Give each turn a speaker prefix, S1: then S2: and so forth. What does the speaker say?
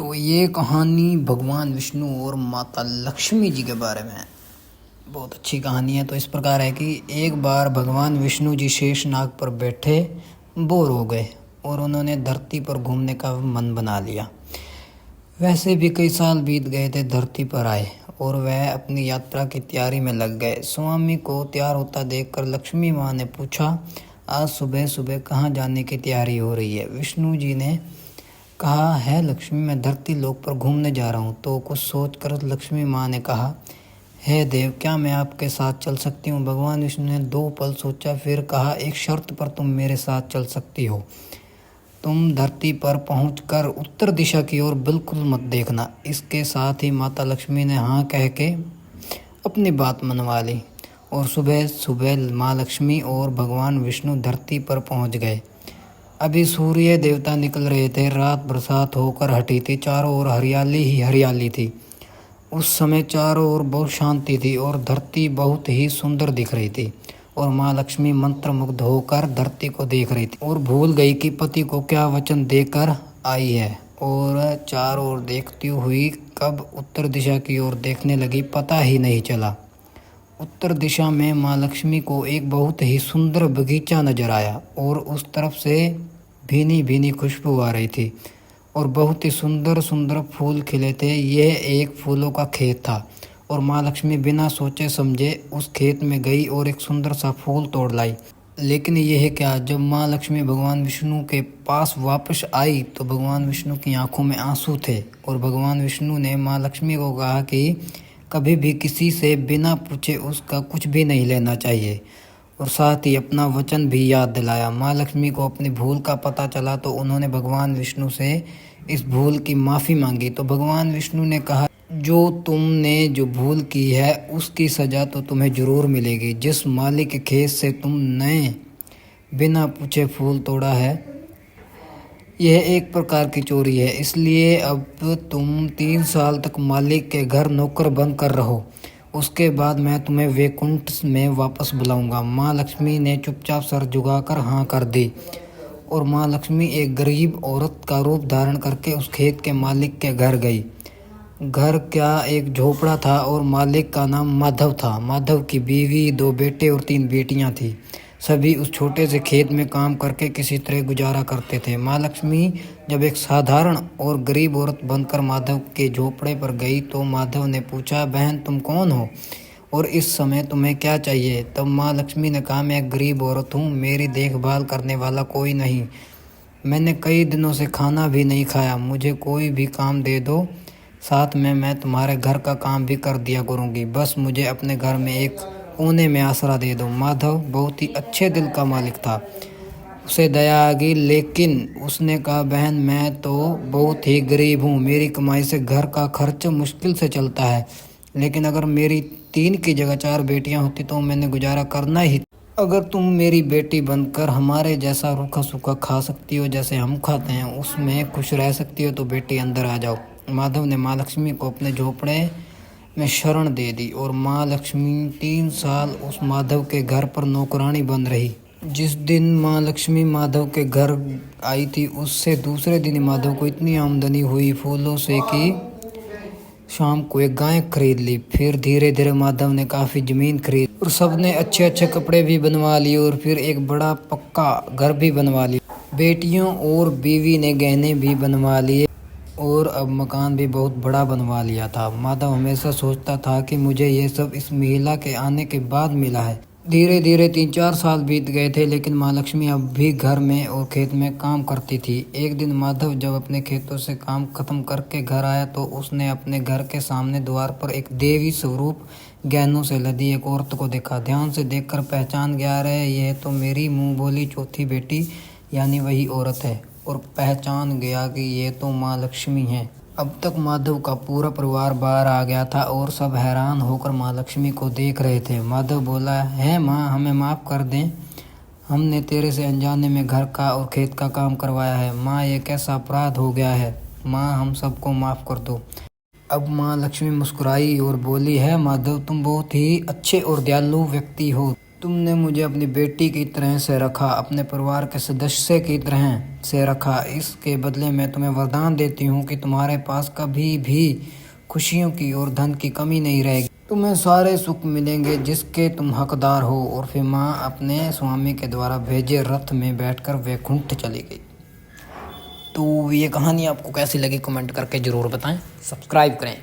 S1: तो ये कहानी भगवान विष्णु और माता लक्ष्मी जी के बारे में है। बहुत अच्छी कहानी है। तो इस प्रकार है कि एक बार भगवान विष्णु जी शेषनाग पर बैठे बोर हो गए और उन्होंने धरती पर घूमने का मन बना लिया। वैसे भी कई साल बीत गए थे धरती पर आए और वह अपनी यात्रा की तैयारी में लग गए। स्वामी को तैयार होता देखकर लक्ष्मी माँ ने पूछा, आज सुबह सुबह कहाँ जाने की तैयारी हो रही है? विष्णु जी ने कहा है लक्ष्मी, मैं धरती लोक पर घूमने जा रहा हूँ। तो कुछ सोचकर लक्ष्मी माँ ने कहा, हे देव, क्या मैं आपके साथ चल सकती हूँ? भगवान विष्णु ने 2 पल सोचा, फिर कहा, एक शर्त पर तुम मेरे साथ चल सकती हो। तुम धरती पर पहुंचकर उत्तर दिशा की ओर बिल्कुल मत देखना। इसके साथ ही माता लक्ष्मी ने हाँ कह के अपनी बात मनवा ली और सुबह सुबह माँ लक्ष्मी और भगवान विष्णु धरती पर पहुंच गए। अभी सूर्य देवता निकल रहे थे। रात बरसात होकर हटी थी। चारों ओर हरियाली ही हरियाली थी। उस समय चारों ओर बहुत शांति थी और धरती बहुत ही सुंदर दिख रही थी और माँ लक्ष्मी मंत्रमुग्ध होकर धरती को देख रही थी और भूल गई कि पति को क्या वचन देकर आई है और चारों ओर देखती हुई कब उत्तर दिशा की ओर देखने लगी पता ही नहीं चला। उत्तर दिशा में माँ लक्ष्मी को एक बहुत ही सुंदर बगीचा नजर आया और उस तरफ से भीनी भीनी खुशबू आ रही थी और बहुत ही सुंदर सुंदर फूल खिले थे। यह एक फूलों का खेत था और माँ लक्ष्मी बिना सोचे समझे उस खेत में गई और एक सुंदर सा फूल तोड़ लाई। लेकिन यह क्या, जब माँ लक्ष्मी भगवान विष्णु के पास वापस आई तो भगवान विष्णु की आंखों में आंसू थे और भगवान विष्णु ने माँ लक्ष्मी को कहा कि कभी भी किसी से बिना पूछे उसका कुछ भी नहीं लेना चाहिए और साथ ही अपना वचन भी याद दिलाया। माँ लक्ष्मी को अपनी भूल का पता चला तो उन्होंने भगवान विष्णु से इस भूल की माफ़ी मांगी। तो भगवान विष्णु ने कहा, जो तुमने जो भूल की है उसकी सज़ा तो तुम्हें ज़रूर मिलेगी। जिस माली के खेत से तुमने बिना पूछे फूल तोड़ा है, यह एक प्रकार की चोरी है। इसलिए अब तुम 3 साल तक मालिक के घर नौकर बनकर रहो। उसके बाद मैं तुम्हें वैकुंठ में वापस बुलाऊंगा। माँ लक्ष्मी ने चुपचाप सर झुकाकर हाँ कर दी और माँ लक्ष्मी एक गरीब औरत का रूप धारण करके उस खेत के मालिक के घर गई। घर क्या, एक झोपड़ा था और मालिक का नाम माधव था। माधव की बीवी, 2 बेटे और 3 बेटियां थी। सभी उस छोटे से खेत में काम करके किसी तरह गुजारा करते थे। माँ लक्ष्मी जब एक साधारण और गरीब औरत बनकर माधव के झोपड़े पर गई तो माधव ने पूछा, बहन तुम कौन हो और इस समय तुम्हें क्या चाहिए? तब माँ लक्ष्मी ने कहा, मैं एक गरीब औरत हूँ, मेरी देखभाल करने वाला कोई नहीं। मैंने कई दिनों से खाना भी नहीं खाया। मुझे कोई भी काम दे दो, साथ में मैं तुम्हारे घर का काम भी कर दिया करूँगी। बस मुझे अपने घर में एक कोने में आसरा दे दो। माधव बहुत ही अच्छे दिल का मालिक था। उसे दया आ गई, लेकिन उसने कहा, बहन मैं तो बहुत ही गरीब हूँ। मेरी कमाई से घर का खर्च मुश्किल से चलता है, लेकिन अगर मेरी 3 की जगह 4 बेटियाँ होती तो मैंने गुजारा करना ही। अगर तुम मेरी बेटी बनकर हमारे जैसा रूखा सूखा खा सकती हो, जैसे हम खाते हैं, उसमें खुश रह सकती हो, तो बेटी अंदर आ जाओ। माधव ने माँ लक्ष्मी को अपने झोपड़े में शरण दे दी और माँ लक्ष्मी 3 साल उस माधव के घर पर नौकरानी बन रही। जिस दिन माँ लक्ष्मी माधव के घर आई थी उससे दूसरे दिन माधव को इतनी आमदनी हुई फूलों से कि शाम को एक गाय खरीद ली। फिर धीरे धीरे माधव ने काफ़ी ज़मीन खरीद और सबने अच्छे अच्छे कपड़े भी बनवा लिए और फिर एक बड़ा पक्का घर भी बनवा लिया। बेटियों और बीवी ने गहने भी बनवा लिए और अब मकान भी बहुत बड़ा बनवा लिया था। माधव हमेशा सोचता था कि मुझे ये सब इस महिला के आने के बाद मिला है। धीरे धीरे 3-4 साल बीत गए थे, लेकिन माँ लक्ष्मी अब भी घर में और खेत में काम करती थी। एक दिन माधव जब अपने खेतों से काम खत्म करके घर आया तो उसने अपने घर के सामने द्वार पर एक देवी स्वरूप गहनों से लदी एक औरत को देखा। ध्यान से देखकर पहचान गया रहे, यह तो मेरी मुँह बोली चौथी बेटी यानी वही औरत है, और पहचान गया कि ये तो माँ लक्ष्मी है। अब तक माधव का पूरा परिवार बाहर आ गया था और सब हैरान होकर माँ लक्ष्मी को देख रहे थे। माधव बोला, है माँ, हमें माफ़ कर दें, हमने तेरे से अनजाने में घर का और खेत का काम करवाया है। माँ, ये कैसा अपराध हो गया है, माँ हम सबको माफ़ कर दो। अब माँ लक्ष्मी मुस्कुराई और बोली, है माधव, तुम बहुत ही अच्छे और दयालु व्यक्ति हो। तुमने मुझे अपनी बेटी की तरह से रखा, अपने परिवार के सदस्य की तरह से रखा। इसके बदले मैं तुम्हें वरदान देती हूँ कि तुम्हारे पास कभी भी खुशियों की और धन की कमी नहीं रहेगी। तुम्हें सारे सुख मिलेंगे जिसके तुम हकदार हो। और फिर माँ अपने स्वामी के द्वारा भेजे रथ में बैठकर वैकुंठ चली गई। तो ये कहानी आपको कैसी लगी कमेंट करके ज़रूर बताएं। सब्सक्राइब करें।